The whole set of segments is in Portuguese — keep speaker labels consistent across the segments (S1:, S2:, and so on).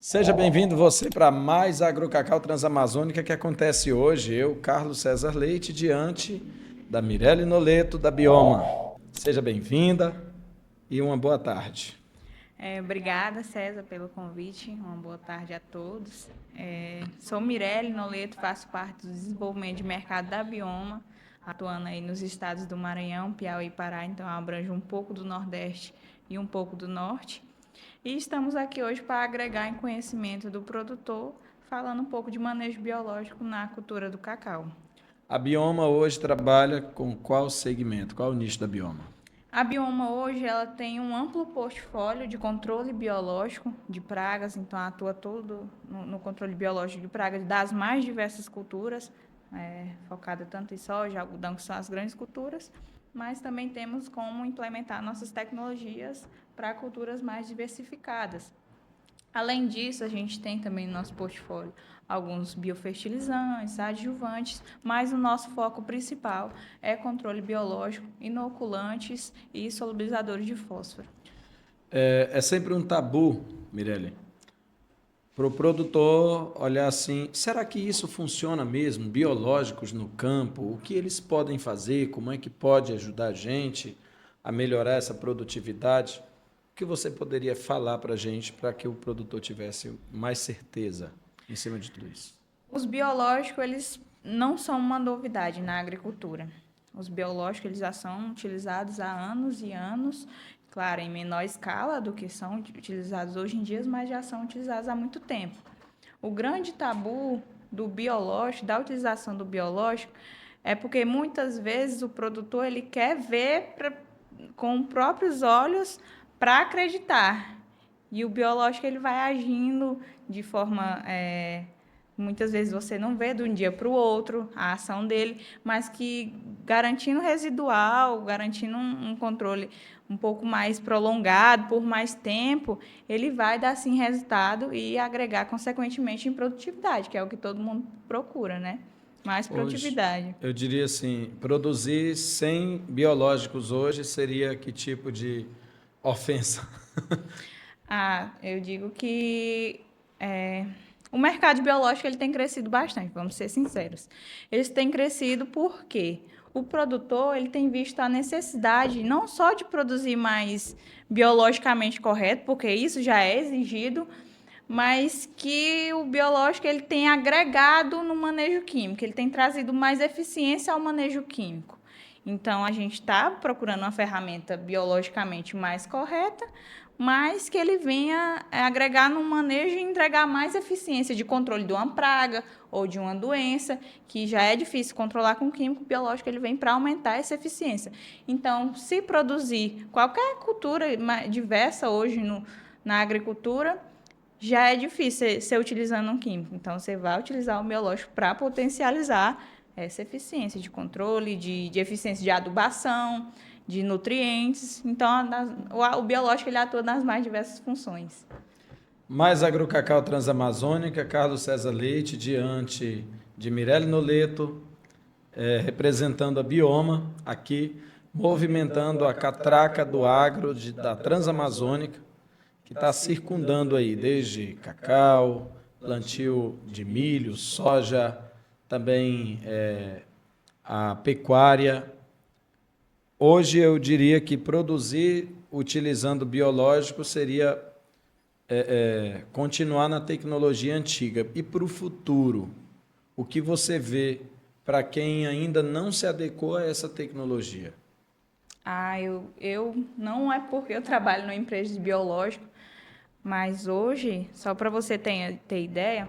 S1: Seja bem-vindo você para mais AgroCacau Transamazônica que acontece hoje. Eu, Carlos César Leite, diante da Mirelle Noleto, da Bioma. Seja bem-vinda e uma boa tarde.
S2: Obrigada, César, pelo convite. Uma boa tarde a todos. Sou Mirelle Noleto, faço parte do desenvolvimento de mercado da Bioma, atuando aí nos estados do Maranhão, Piauí e Pará, então abranjo um pouco do Nordeste e um pouco do Norte. E estamos aqui hoje para agregar em conhecimento do produtor, falando um pouco de manejo biológico na cultura do cacau.
S1: A Bioma hoje trabalha com qual segmento? Qual o nicho da Bioma?
S2: A Bioma hoje ela tem um amplo portfólio de controle biológico de pragas, então atua todo no controle biológico de pragas das mais diversas culturas, focada tanto em soja, algodão, que são as grandes culturas, mas também temos como implementar nossas tecnologias para culturas mais diversificadas. Além disso, a gente tem também no nosso portfólio alguns biofertilizantes, adjuvantes, mas o nosso foco principal é controle biológico, inoculantes e solubilizadores de fósforo.
S1: É sempre um tabu, Mirelle, para o produtor olhar assim, será que isso funciona mesmo? Biológicos no campo, o que eles podem fazer? Como é que pode ajudar a gente a melhorar essa produtividade? O que você poderia falar para a gente para que o produtor tivesse mais certeza em cima de tudo isso?
S2: Os biológicos, eles não são uma novidade na agricultura. Os biológicos, eles já são utilizados há anos e anos, claro, em menor escala do que são utilizados hoje em dia, mas já são utilizados há muito tempo. O grande tabu do biológico, da utilização do biológico, é porque muitas vezes o produtor ele quer ver com os próprios olhos para acreditar. E o biológico ele vai agindo de forma muitas vezes você não vê de um dia para o outro a ação dele, mas que garantindo residual, garantindo um controle um pouco mais prolongado, por mais tempo, ele vai dar sim resultado e agregar consequentemente em produtividade, que é o que todo mundo procura, né? Mais
S1: Hoje,
S2: produtividade.
S1: eu diria assim, produzir sem biológicos hoje seria que tipo de ofensa?
S2: Eu digo que o mercado biológico ele tem crescido bastante, vamos ser sinceros. Eles têm crescido porque o produtor ele tem visto a necessidade não só de produzir mais biologicamente correto, porque isso já é exigido, mas que o biológico ele tem agregado no manejo químico, ele tem trazido mais eficiência ao manejo químico. Então, a gente está procurando uma ferramenta biologicamente mais correta, mas que ele venha agregar no manejo e entregar mais eficiência de controle de uma praga ou de uma doença, que já é difícil controlar com químico biológico, ele vem para aumentar essa eficiência. Então, se produzir qualquer cultura diversa hoje na agricultura, já é difícil ser utilizando um químico. Então, você vai utilizar o biológico para potencializar essa eficiência de controle, de eficiência de adubação, de nutrientes. Então, o biológico ele atua nas mais diversas funções.
S1: Mais AgroCacau Transamazônica, Carlos César Leite, diante de Mirelle Noleto, representando a Bioma, aqui, movimentando a catraca do agro da Transamazônica, que está circundando aí, desde cacau, plantio de milho, soja, também a pecuária. Hoje eu diria que produzir utilizando biológico seria continuar na tecnologia antiga. E para o futuro, o que você vê para quem ainda não se adequou a essa tecnologia?
S2: Eu não é porque eu trabalho numa empresa de biológico, mas hoje, só para você ter ideia,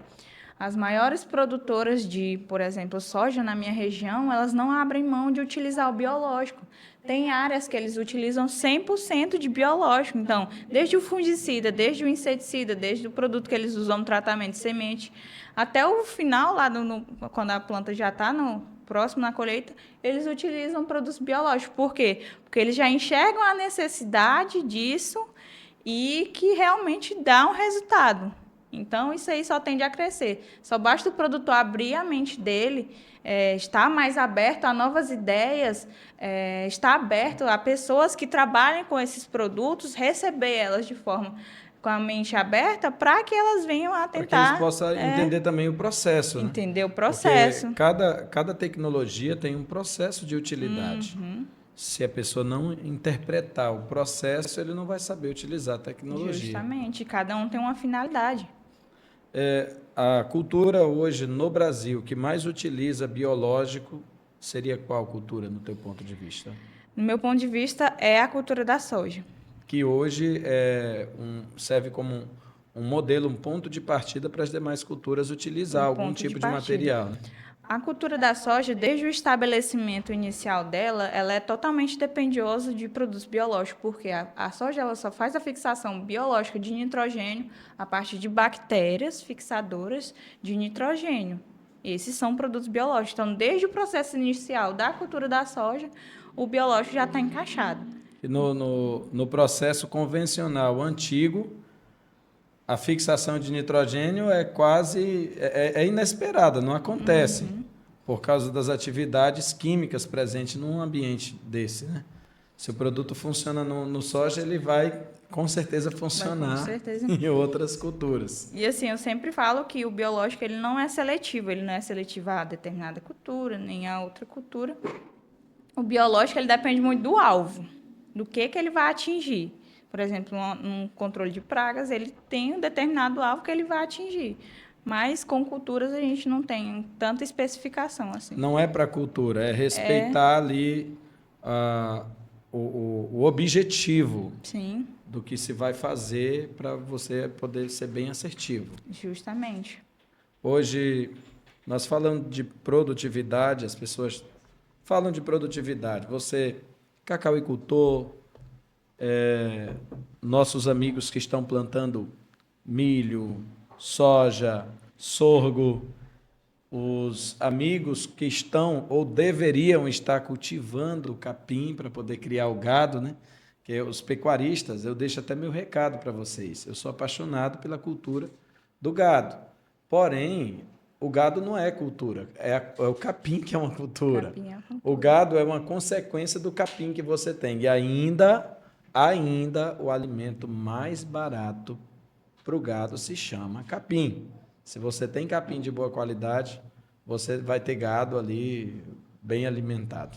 S2: as maiores produtoras de, por exemplo, soja na minha região, elas não abrem mão de utilizar o biológico. Tem áreas que eles utilizam 100% de biológico. Então, desde o fungicida, desde o inseticida, desde o produto que eles usam no tratamento de semente, até o final, lá quando a planta já está próximo na colheita, eles utilizam produtos biológicos. Por quê? Porque eles já enxergam a necessidade disso e que realmente dá um resultado. Então, isso aí só tende a crescer. Só basta o produtor abrir a mente dele, estar mais aberto a novas ideias, estar aberto a pessoas que trabalhem com esses produtos, receber elas de forma com a mente aberta para que elas venham a
S1: Para que eles
S2: tentar
S1: possam entender também o processo, né?
S2: entender o
S1: Porque
S2: processo.
S1: cada tecnologia tem um processo de utilidade. Se a pessoa não interpretar o processo, ele não vai saber utilizar a tecnologia.
S2: Justamente, cada um tem uma finalidade.
S1: A cultura hoje no Brasil que mais utiliza biológico seria qual cultura, no teu ponto de vista?
S2: No meu ponto de vista, é a cultura da soja.
S1: Que hoje serve como um modelo, um ponto de partida para as demais culturas utilizar algum
S2: Ponto
S1: tipo de
S2: partida.
S1: material, né?
S2: A cultura da soja, desde o estabelecimento inicial dela, ela é totalmente dependiosa de produtos biológicos, porque a soja ela só faz a fixação biológica de nitrogênio a partir de bactérias fixadoras de nitrogênio. Esses são produtos biológicos. Então, desde o processo inicial da cultura da soja, o biológico já está encaixado.
S1: E no processo convencional antigo, a fixação de nitrogênio é quase inesperada, não acontece, por causa das atividades químicas presentes num ambiente desse, né? Se o produto funciona no soja, ele vai com certeza funcionar
S2: Com certeza.
S1: em outras culturas.
S2: E assim, eu sempre falo que o biológico ele não é seletivo a determinada cultura, nem a outra cultura. O biológico ele depende muito do alvo, do que ele vai atingir. Por exemplo, um controle de pragas, ele tem um determinado alvo que ele vai atingir. Mas com culturas a gente não tem tanta especificação assim.
S1: Não é para a cultura, é respeitar ali o objetivo
S2: Sim,
S1: do que se vai fazer para você poder ser bem assertivo.
S2: justamente.
S1: Hoje, nós falamos de produtividade, as pessoas falam de produtividade. Você, cacauicultor, nossos amigos que estão plantando milho, soja, sorgo, os amigos que estão ou deveriam estar cultivando o capim para poder criar o gado, né? Que os pecuaristas, eu deixo até meu recado para vocês. Eu sou apaixonado pela cultura do gado. Porém, o gado não é cultura, é o capim que é uma cultura.
S2: Capim é uma cultura.
S1: O gado é uma consequência do capim que você tem. E ainda o alimento mais barato para o gado se chama capim. Se você tem capim de boa qualidade, você vai ter gado ali bem alimentado.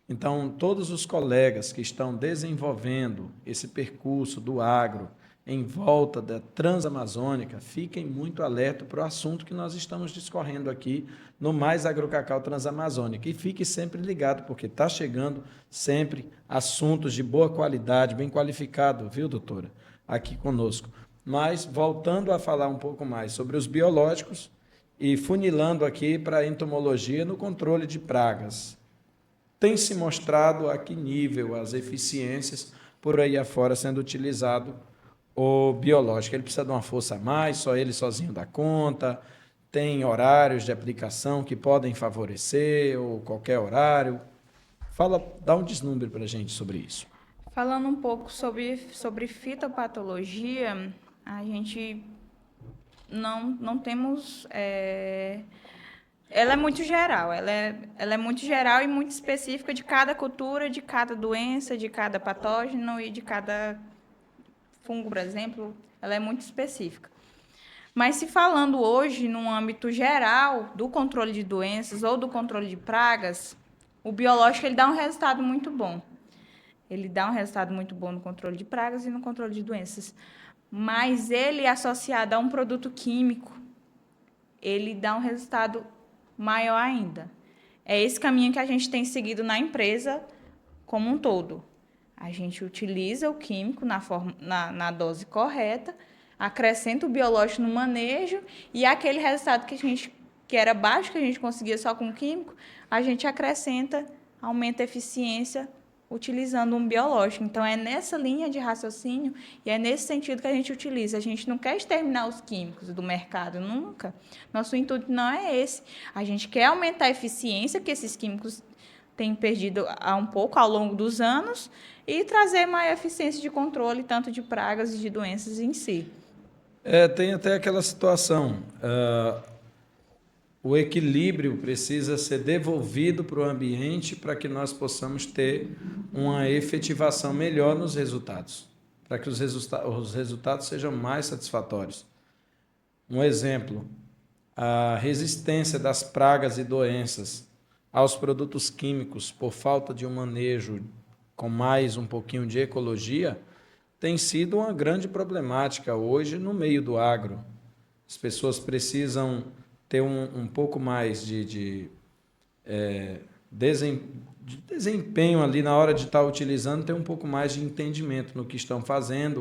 S1: Então, todos os colegas que estão desenvolvendo esse percurso do agro em volta da Transamazônica, fiquem muito alertos para o assunto que nós estamos discorrendo aqui no Mais Agrocacau Transamazônica. E fique sempre ligado, porque está chegando sempre assuntos de boa qualidade, bem qualificado, viu, doutora? Aqui conosco. Mas, voltando a falar um pouco mais sobre os biológicos e funilando aqui para a entomologia no controle de pragas. Tem se mostrado a que nível as eficiências por aí afora sendo utilizado o biológico. Ele precisa de uma força a mais, só ele sozinho dá conta, tem horários de aplicação que podem favorecer, ou qualquer horário. Dá um desnúmero para a gente sobre isso.
S2: Falando um pouco sobre fitopatologia, a gente não temos... Ela é muito geral, ela é muito geral e muito específica de cada cultura, de cada doença, de cada patógeno e de cada fungo, por exemplo, ela é muito específica. Mas se falando hoje num âmbito geral do controle de doenças ou do controle de pragas, o biológico ele dá um resultado muito bom. Ele dá um resultado muito bom no controle de pragas e no controle de doenças. Mas ele, associado a um produto químico, ele dá um resultado maior ainda. É esse caminho que a gente tem seguido na empresa como um todo. A gente utiliza o químico na dose correta, acrescenta o biológico no manejo e aquele resultado que era baixo, que a gente conseguia só com o químico, a gente acrescenta, aumenta a eficiência utilizando um biológico. Então, é nessa linha de raciocínio e é nesse sentido que a gente utiliza. A gente não quer exterminar os químicos do mercado, nunca. Nosso intuito não é esse. A gente quer aumentar a eficiência que esses químicos têm perdido um pouco ao longo dos anos e trazer maior eficiência de controle, tanto de pragas e de doenças em si.
S1: Tem até aquela situação, o equilíbrio precisa ser devolvido para o ambiente para que nós possamos ter uma efetivação melhor nos resultados. para que os resultados sejam mais satisfatórios. Um exemplo, a resistência das pragas e doenças aos produtos químicos por falta de um manejo com mais um pouquinho de ecologia tem sido uma grande problemática hoje no meio do agro. As pessoas precisam ter um pouco mais de desempenho ali na hora de estar utilizando, ter um pouco mais de entendimento no que estão fazendo,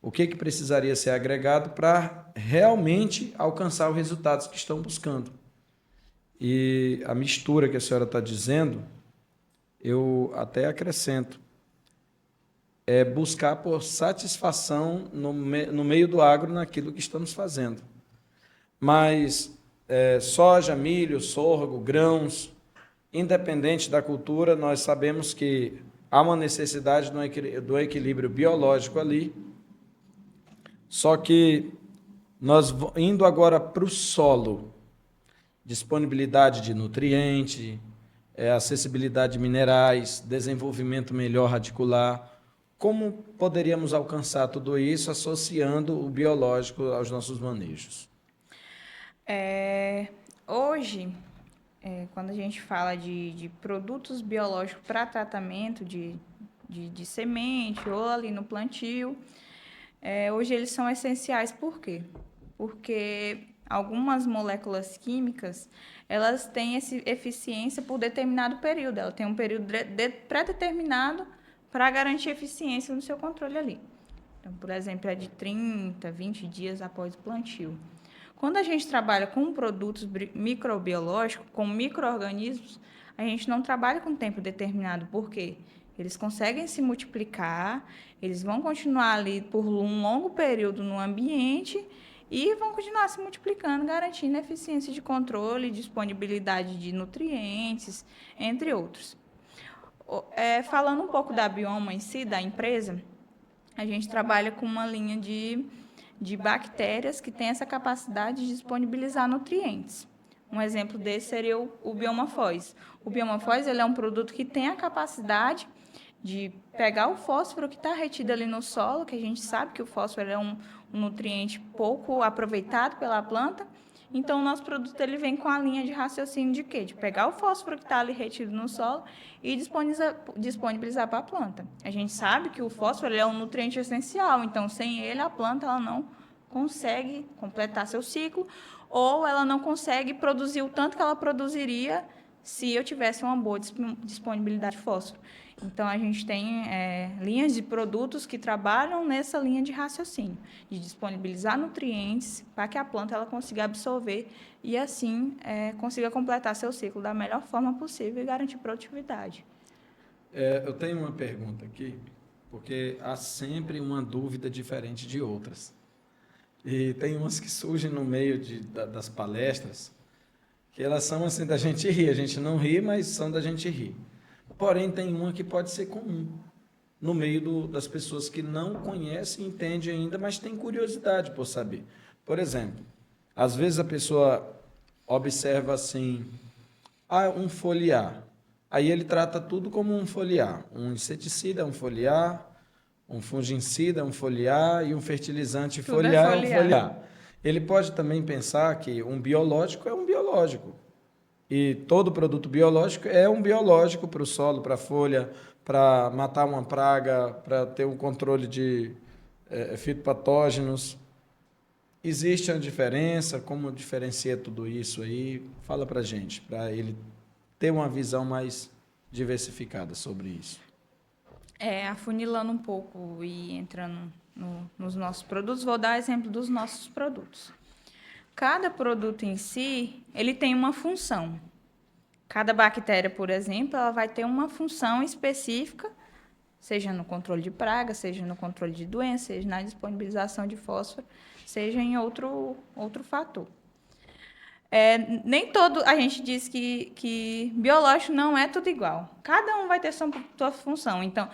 S1: o que precisaria ser agregado para realmente alcançar os resultados que estão buscando. E a mistura que a senhora está dizendo, eu até acrescento, é buscar por satisfação no meio do agro naquilo que estamos fazendo. Mas soja, milho, sorgo, grãos, independente da cultura, nós sabemos que há uma necessidade do equilíbrio biológico ali. Só que nós indo agora para o solo, disponibilidade de nutriente, acessibilidade de minerais, desenvolvimento melhor radicular. Como poderíamos alcançar tudo isso associando o biológico aos nossos manejos?
S2: Hoje, quando a gente fala de produtos biológicos para tratamento de semente ou ali no plantio, hoje eles são essenciais. Por quê? Porque algumas moléculas químicas, elas têm eficiência por determinado período. Ela tem um período pré-determinado para garantir eficiência no seu controle ali. Então, por exemplo, é de 30, 20 dias após o plantio. Quando a gente trabalha com produtos microbiológicos, com micro-organismos, a gente não trabalha com tempo determinado. Por quê? Eles conseguem se multiplicar, eles vão continuar ali por um longo período no ambiente e vão continuar se multiplicando, garantindo eficiência de controle, disponibilidade de nutrientes, entre outros. Falando um pouco da Bioma em si, da empresa, a gente trabalha com uma linha de bactérias que tem essa capacidade de disponibilizar nutrientes. Um exemplo desse seria o Biomafós. O Biomafós, ele é um produto que tem a capacidade de pegar o fósforo que está retido ali no solo, que a gente sabe que o fósforo é um nutriente pouco aproveitado pela planta. Então, o nosso produto ele vem com a linha de raciocínio de quê? De pegar o fósforo que está ali retido no solo e disponibilizar para a planta. A gente sabe que o fósforo ele é um nutriente essencial, então, sem ele, a planta ela não consegue completar seu ciclo ou ela não consegue produzir o tanto que ela produziria se eu tivesse uma boa disponibilidade de fósforo. Então, a gente tem linhas de produtos que trabalham nessa linha de raciocínio, de disponibilizar nutrientes para que a planta ela consiga absorver e, assim, consiga completar seu ciclo da melhor forma possível e garantir produtividade.
S1: Eu tenho uma pergunta aqui, porque há sempre uma dúvida diferente de outras. E tem umas que surgem no meio das palestras, que elas são assim da gente rir. A gente não ri, mas são da gente rir. Porém, tem uma que pode ser comum no meio das pessoas que não conhecem, entendem ainda, mas têm curiosidade por saber. Por exemplo, às vezes a pessoa observa assim, um foliar. Aí ele trata tudo como um foliar. Um inseticida é um foliar, um fungicida é um foliar e um fertilizante foliar é um foliar. Ele pode também pensar que um biológico é um biológico. E todo produto biológico é um biológico para o solo, para a folha, para matar uma praga, para ter um controle de fitopatógenos. Existe uma diferença? Como diferencia tudo isso aí? Fala para a gente, para ele ter uma visão mais diversificada sobre isso.
S2: Afunilando um pouco e entrando nos nossos produtos, vou dar exemplo dos nossos produtos. Cada produto em si, ele tem uma função. Cada bactéria, por exemplo, ela vai ter uma função específica, seja no controle de praga, seja no controle de doença, seja na disponibilização de fósforo, seja em outro fator. Nem todo, a gente diz que biológico não é tudo igual. Cada um vai ter sua função. Então,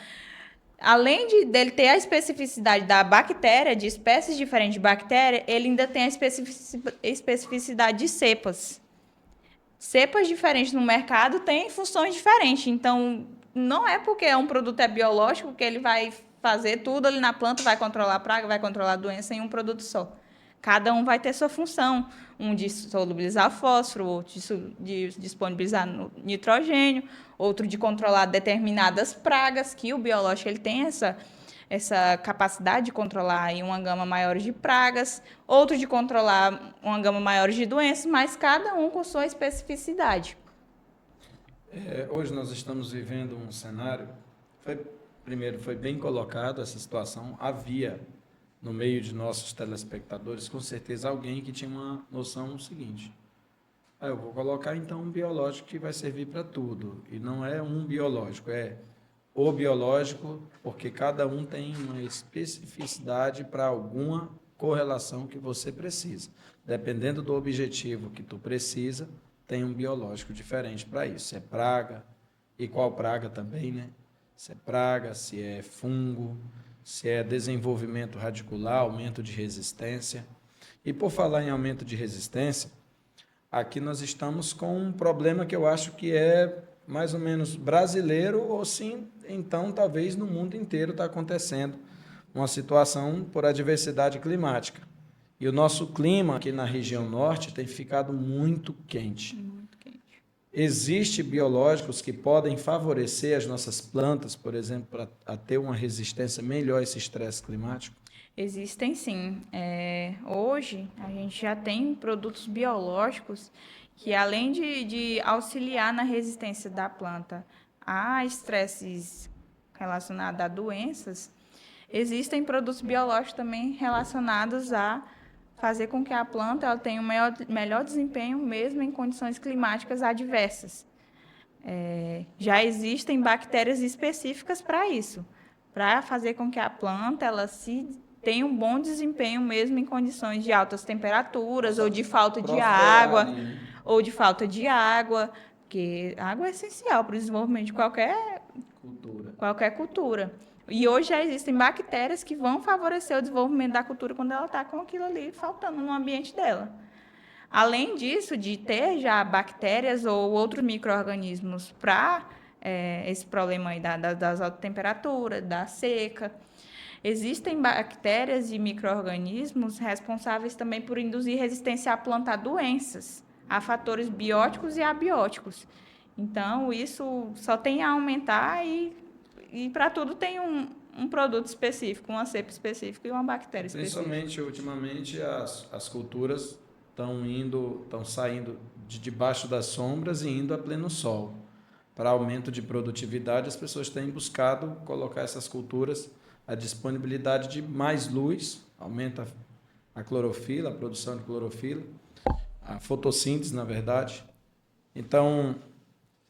S2: além dele ter a especificidade da bactéria, de espécies diferentes de bactéria, ele ainda tem a especificidade de cepas. Cepas diferentes no mercado têm funções diferentes. Então, não é porque um produto é biológico que ele vai fazer tudo ali na planta, vai controlar a praga, vai controlar a doença em um produto só. Cada um vai ter sua função, um de solubilizar fósforo, outro de disponibilizar nitrogênio, outro de controlar determinadas pragas, que o biológico ele tem essa capacidade de controlar aí uma gama maior de pragas, outro de controlar uma gama maior de doenças, mas cada um com sua especificidade.
S1: Hoje nós estamos vivendo um cenário, primeiro foi bem colocado essa situação, havia no meio de nossos telespectadores, com certeza alguém que tinha uma noção seguinte: eu vou colocar então um biológico que vai servir para tudo, e não é um biológico, é o biológico, porque cada um tem uma especificidade para alguma correlação que você precisa. Dependendo do objetivo que tu precisa, tem um biológico diferente para isso. Se é praga, e qual praga também, né? Se é praga, se é fungo, se é desenvolvimento radicular, aumento de resistência. E por falar em aumento de resistência, aqui nós estamos com um problema que eu acho que é mais ou menos brasileiro, ou sim, então talvez no mundo inteiro está acontecendo uma situação por adversidade climática. E o nosso clima aqui na região norte tem ficado muito quente.
S2: Muito quente.
S1: Existem biológicos que podem favorecer as nossas plantas, por exemplo, para ter uma resistência melhor a esse estresse climático?
S2: Existem sim. Hoje, a gente já tem produtos biológicos que, além de auxiliar na resistência da planta a estresses relacionados a doenças, existem produtos biológicos também relacionados a fazer com que a planta ela tenha um melhor desempenho mesmo em condições climáticas adversas. Já existem bactérias específicas para isso, para fazer com que a planta ela tenha um bom desempenho mesmo em condições de altas temperaturas ou de falta de água, porque a água é essencial para o desenvolvimento de qualquer cultura. E hoje já existem bactérias que vão favorecer o desenvolvimento da cultura quando ela está com aquilo ali faltando no ambiente dela. Além disso, de ter já bactérias ou outros micro-organismos para esse problema aí das altas temperaturas, da seca, existem bactérias e micro-organismos responsáveis também por induzir resistência à planta a doenças, a fatores bióticos e abióticos. Então, isso só tem a aumentar e para tudo tem um produto específico, uma cepa específica e uma bactéria específica.
S1: Principalmente, ultimamente, as culturas estão saindo de debaixo das sombras e indo a pleno sol. Para aumento de produtividade, as pessoas têm buscado colocar essas culturas a disponibilidade de mais luz, aumenta a clorofila, a produção de clorofila, a fotossíntese, na verdade. Então,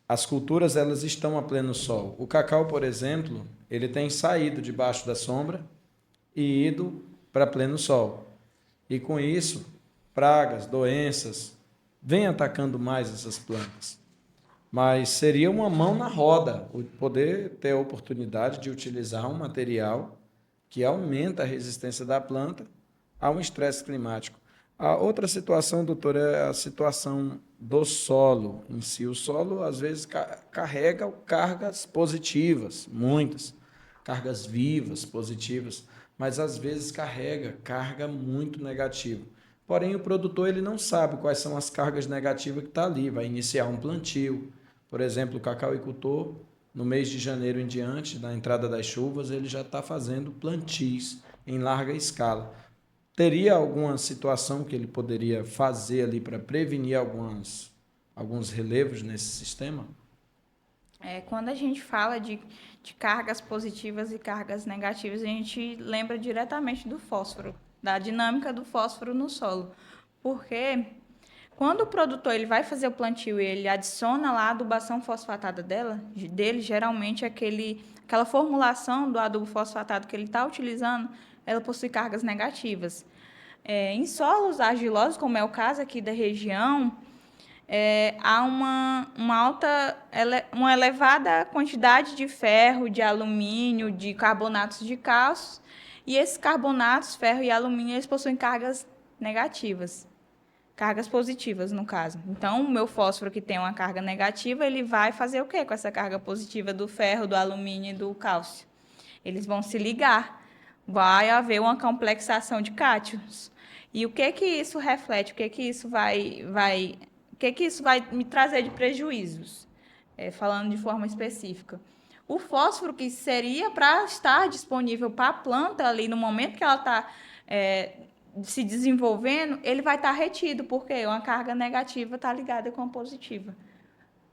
S1: as culturas elas estão a pleno sol. O cacau, por exemplo, ele tem saído debaixo da sombra e ido para pleno sol. E com isso, pragas, doenças, vêm atacando mais essas plantas. Mas seria uma mão na roda o poder ter a oportunidade de utilizar um material que aumenta a resistência da planta a um estresse climático. A outra situação, doutor, é a situação do solo em si. O solo, às vezes, carrega cargas positivas, muitas, cargas vivas, positivas, mas às vezes carga muito negativa. Porém, o produtor ele não sabe quais são as cargas negativas que estão ali, vai iniciar um plantio. Por exemplo, o cacauicultor, no mês de janeiro em diante, na entrada das chuvas, ele já está fazendo plantios em larga escala. Teria alguma situação que ele poderia fazer ali para prevenir alguns relevos nesse sistema?
S2: Quando a gente fala de cargas positivas e cargas negativas, a gente lembra diretamente do fósforo, da dinâmica do fósforo no solo. Porque quando o produtor ele vai fazer o plantio e ele adiciona lá a adubação fosfatada dele, geralmente aquela formulação do adubo fosfatado que ele está utilizando, ela possui cargas negativas. Em solos argilosos, como é o caso aqui da região, há uma elevada quantidade de ferro, de alumínio, de carbonatos de cálcio, e esses carbonatos, ferro e alumínio, eles possuem cargas negativas. Cargas positivas, no caso. Então, o meu fósforo, que tem uma carga negativa, ele vai fazer o quê com essa carga positiva do ferro, do alumínio e do cálcio? Eles vão se ligar, vai haver uma complexação de cátions. E o que isso reflete? O que isso o que isso vai me trazer de prejuízos? Falando de forma específica. O fósforo que seria para estar disponível para a planta ali no momento que ela está se desenvolvendo, ele vai estar retido, porque uma carga negativa está ligada com a positiva.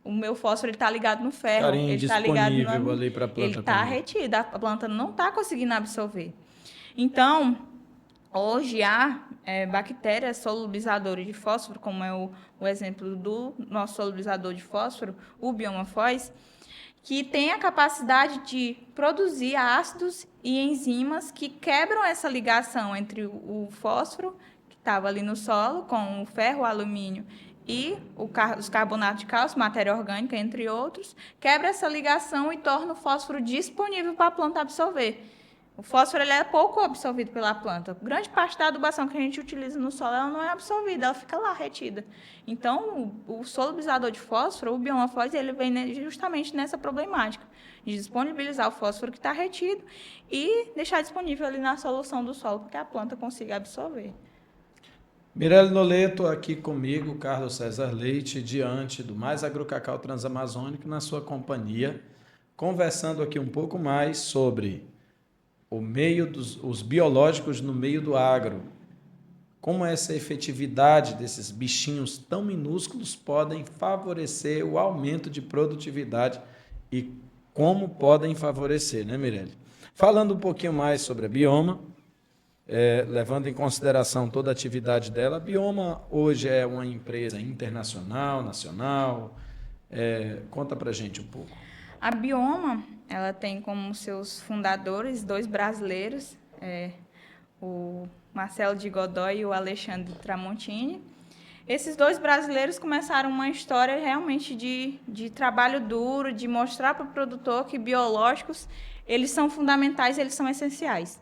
S2: O meu fósforo está ligado no ferro,
S1: Ficaria
S2: ele está ligado
S1: indisponível ali para a
S2: ele
S1: planta
S2: está
S1: comer.
S2: retido, a planta não está conseguindo absorver. Então, hoje há bactérias solubilizadoras de fósforo, como é o exemplo do nosso solubilizador de fósforo, o Bioma Foz, que tem a capacidade de produzir ácidos e enzimas que quebram essa ligação entre o fósforo, que estava ali no solo, com o ferro, o alumínio e os carbonatos de cálcio, matéria orgânica, entre outros, quebra essa ligação e torna o fósforo disponível para a planta absorver. O fósforo ele é pouco absorvido pela planta. Grande parte da adubação que a gente utiliza no solo ela não é absorvida, ela fica lá retida. Então, o solubilizador de fósforo, o Bioma Foz, ele vem justamente nessa problemática de disponibilizar o fósforo que está retido e deixar disponível ali na solução do solo para que a planta consiga absorver.
S1: Mirelle Noleto aqui comigo, Carlos César Leite, diante do Mais Agrocacau Transamazônico, na sua companhia, conversando aqui um pouco mais sobre os biológicos no meio do agro. Como essa efetividade desses bichinhos tão minúsculos podem favorecer o aumento de produtividade e como podem favorecer, né, Mirelle? Falando um pouquinho mais sobre a Bioma, levando em consideração toda a atividade dela, a Bioma hoje é uma empresa internacional, nacional. Conta pra gente um pouco.
S2: A Bioma, ela tem como seus fundadores 2 brasileiros, o Marcelo de Godoy e o Alexandre Tramontini. Esses 2 brasileiros começaram uma história realmente de trabalho duro, de mostrar para o produtor que biológicos eles são fundamentais, eles são essenciais.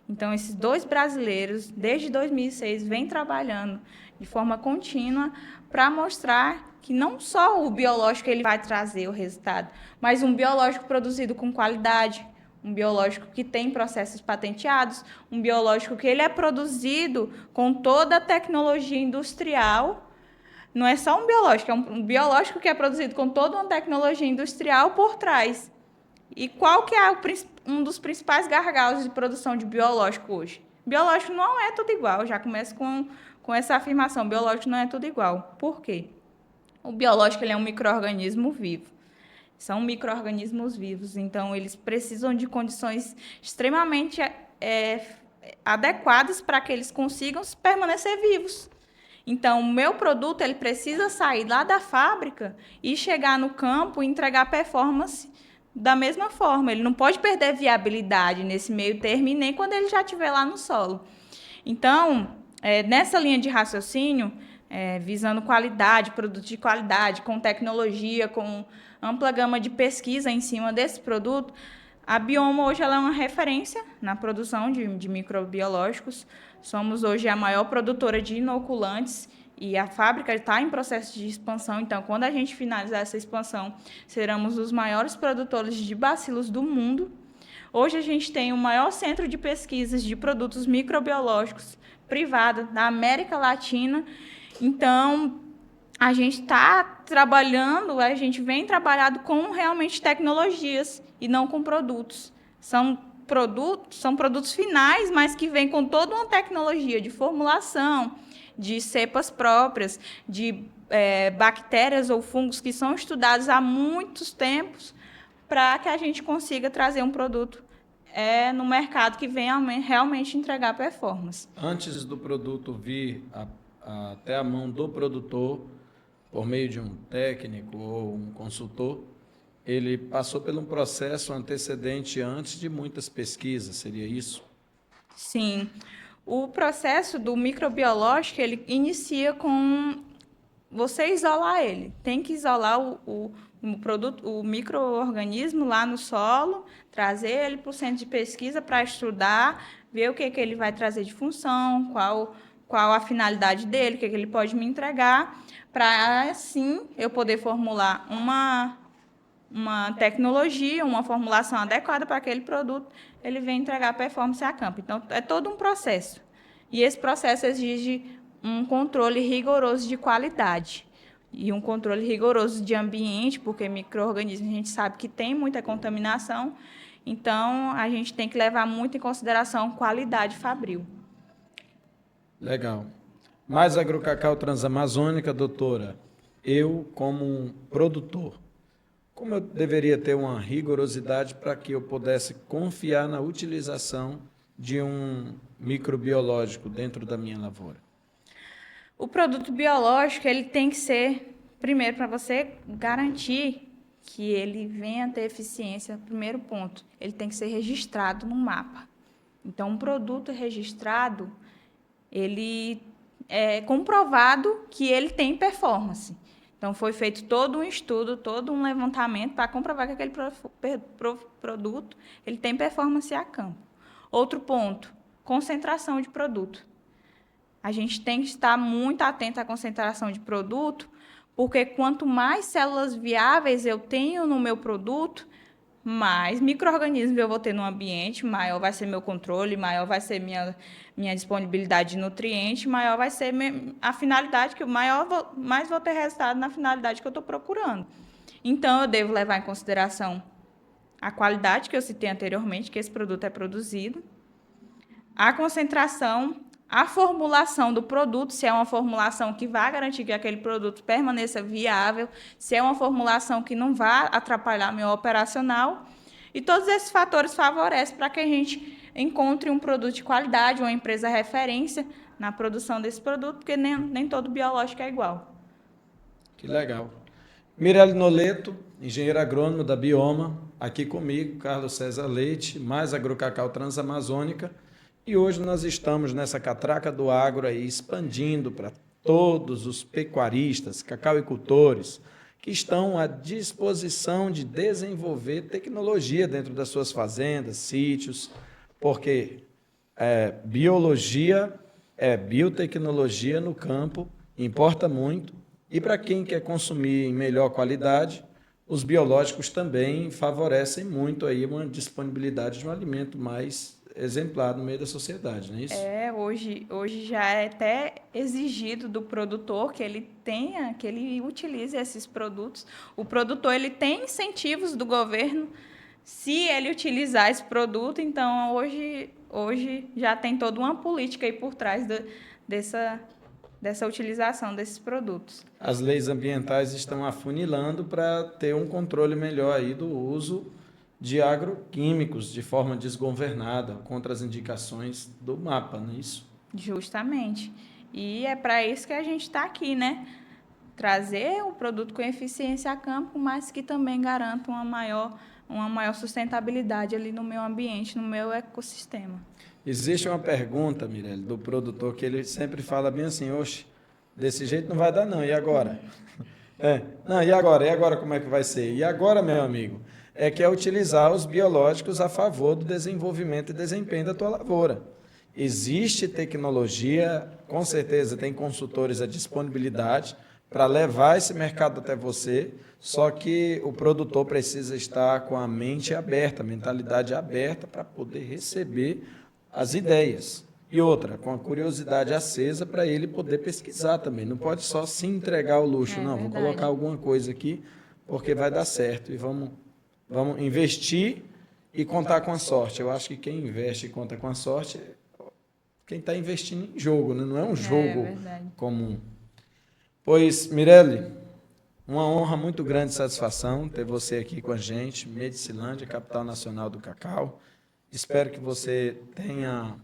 S2: Então, esses 2 brasileiros, desde 2006, vêm trabalhando de forma contínua para mostrar que não só o biológico ele vai trazer o resultado, mas um biológico produzido com qualidade, um biológico que tem processos patenteados, um biológico que ele é produzido com toda a tecnologia industrial. Não é só um biológico, é um biológico que é produzido com toda uma tecnologia industrial por trás. E qual que é um dos principais gargalos de produção de biológico hoje? Biológico não é tudo igual, eu já começo com essa afirmação, biológico não é tudo igual. Por quê? O biológico ele é um micro-organismo vivo. São micro-organismos vivos, então eles precisam de condições extremamente adequadas para que eles consigam permanecer vivos. Então, o meu produto ele precisa sair lá da fábrica e chegar no campo e entregar performance da mesma forma. Ele não pode perder viabilidade nesse meio termo e nem quando ele já estiver lá no solo. Então, nessa linha de raciocínio, visando qualidade, produto de qualidade, com tecnologia, com ampla gama de pesquisa em cima desse produto, a Bioma hoje ela é uma referência na produção de microbiológicos. Somos hoje a maior produtora de inoculantes e a fábrica está em processo de expansão. Então, quando a gente finalizar essa expansão, seremos os maiores produtores de bacilos do mundo. Hoje a gente tem o maior centro de pesquisas de produtos microbiológicos privado da América Latina. Então, a gente está trabalhando, a gente vem trabalhando com realmente tecnologias e não com produtos. São produtos finais, mas que vêm com toda uma tecnologia de formulação, de cepas próprias, de bactérias ou fungos que são estudados há muitos tempos para que a gente consiga trazer um produto no mercado que venha realmente entregar performance.
S1: Antes do produto vir até a mão do produtor, por meio de um técnico ou um consultor, ele passou por um processo antecedente antes de muitas pesquisas, seria isso?
S2: Sim. O processo do microbiológico, ele inicia com você isolar ele. Tem que isolar o produto, o micro-organismo lá no solo, trazer ele para o centro de pesquisa para estudar, ver o que ele vai trazer de função, qual a finalidade dele, o que ele pode me entregar, para assim eu poder formular uma tecnologia, uma formulação adequada para aquele produto, ele vem entregar performance a campo. Então, é todo um processo. E esse processo exige um controle rigoroso de qualidade e um controle rigoroso de ambiente, porque micro-organismos a gente sabe que tem muita contaminação, então a gente tem que levar muito em consideração qualidade fabril.
S1: Legal. Mais Agrocacau Transamazônica, doutora, eu como um produtor, como eu deveria ter uma rigorosidade para que eu pudesse confiar na utilização de um microbiológico dentro da minha lavoura?
S2: O produto biológico, ele tem que ser, primeiro, para você garantir que ele venha a ter eficiência, primeiro ponto, ele tem que ser registrado no mapa. Então, um produto registrado, ele é comprovado que ele tem performance. Então, foi feito todo um estudo, todo um levantamento para comprovar que aquele produto ele tem performance a campo. Outro ponto, concentração de produto. A gente tem que estar muito atento à concentração de produto, porque quanto mais células viáveis eu tenho no meu produto, mais micro-organismos eu vou ter no ambiente, maior vai ser meu controle, maior vai ser minha disponibilidade de nutrientes, maior vai ser a finalidade, mais vou ter resultado na finalidade que eu estou procurando. Então, eu devo levar em consideração a qualidade que eu citei anteriormente, que esse produto é produzido, a concentração, a formulação do produto, se é uma formulação que vai garantir que aquele produto permaneça viável, se é uma formulação que não vai atrapalhar meu operacional. E todos esses fatores favorecem para que a gente encontre um produto de qualidade, uma empresa referência na produção desse produto, porque nem todo biológico é igual.
S1: Que legal. Mirelle Noleto, engenheiro agrônomo da Bioma, aqui comigo, Carlos César Leite, mais Agrocacau Transamazônica. E hoje nós estamos nessa catraca do agro aí, expandindo para todos os pecuaristas, cacauicultores, que estão à disposição de desenvolver tecnologia dentro das suas fazendas, sítios, porque biologia é biotecnologia no campo, importa muito. E para quem quer consumir em melhor qualidade, os biológicos também favorecem muito aí uma disponibilidade de um alimento mais exemplar no meio da sociedade, não é isso?
S2: Hoje já é até exigido do produtor que ele utilize esses produtos. O produtor ele tem incentivos do governo se ele utilizar esse produto, então hoje já tem toda uma política aí por trás dessa utilização desses produtos.
S1: As leis ambientais estão afunilando para ter um controle melhor aí do uso de agroquímicos de forma desgovernada, contra as indicações do mapa, não é isso?
S2: Justamente. E é para isso que a gente está aqui, né? Trazer um produto com eficiência a campo, mas que também garanta uma maior sustentabilidade ali no meu ambiente, no meu ecossistema.
S1: Existe uma pergunta, Mirelle, do produtor, que ele sempre fala bem assim, oxe, desse jeito não vai dar não, e agora? Não, e agora? E agora como é que vai ser? E agora, meu amigo, é que é utilizar os biológicos a favor do desenvolvimento e desempenho da tua lavoura. Existe tecnologia, com certeza tem consultores à disponibilidade para levar esse mercado até você, só que o produtor precisa estar com a mente aberta, a mentalidade aberta para poder receber as ideias. E outra, com a curiosidade acesa para ele poder pesquisar também. Não pode só se entregar ao luxo, não,
S2: verdade.
S1: vou colocar alguma coisa aqui porque vai dar certo e vamos investir e contar com a sorte. Eu acho que quem investe e conta com a sorte é quem está investindo em jogo, né? Não é um jogo comum. Pois, Mirelle, uma honra muito grande e satisfação ter você aqui com a gente, Medicilândia, capital nacional do cacau. Espero que você tenha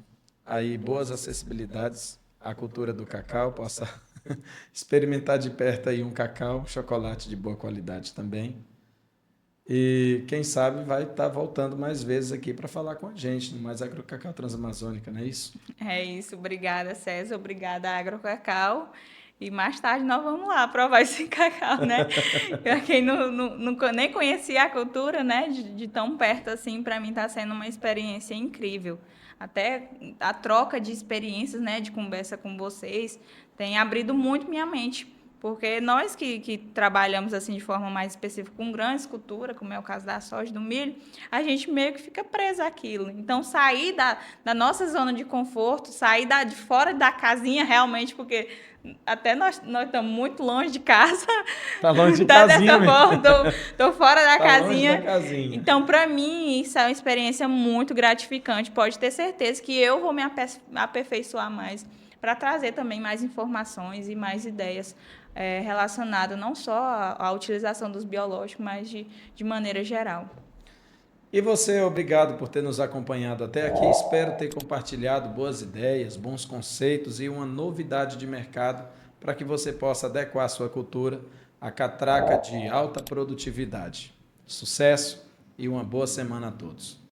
S1: aí boas acessibilidades à cultura do cacau, possa experimentar de perto aí um cacau, chocolate de boa qualidade também. E quem sabe vai estar voltando mais vezes aqui para falar com a gente, no Mais Agrocacau Transamazônica, não é isso?
S2: É isso, obrigada, César, obrigada, Agrocacau. E mais tarde nós vamos lá provar esse cacau, né? Para quem nem conhecia a cultura, né? De tão perto assim, para mim está sendo uma experiência incrível. Até a troca de experiências, né? De conversa com vocês, tem abrido muito minha mente Porque nós que trabalhamos assim de forma mais específica com grandes culturas, como é o caso da soja, do milho, a gente meio que fica preso àquilo. Então, sair da nossa zona de conforto, sair de fora da casinha realmente, porque até nós estamos muito longe de casa.
S1: Tá longe de
S2: Tá
S1: casinha
S2: dessa
S1: mesmo.
S2: forma, tô fora da
S1: Tá longe da
S2: casinha.
S1: casinha.
S2: Então, para mim, isso é uma experiência muito gratificante. Pode ter certeza que eu vou me aperfeiçoar mais para trazer também mais informações e mais ideias relacionadas não só à utilização dos biológicos, mas de maneira geral.
S1: E você, obrigado por ter nos acompanhado até aqui. Espero ter compartilhado boas ideias, bons conceitos e uma novidade de mercado para que você possa adequar a sua cultura à catraca de alta produtividade. Sucesso e uma boa semana a todos.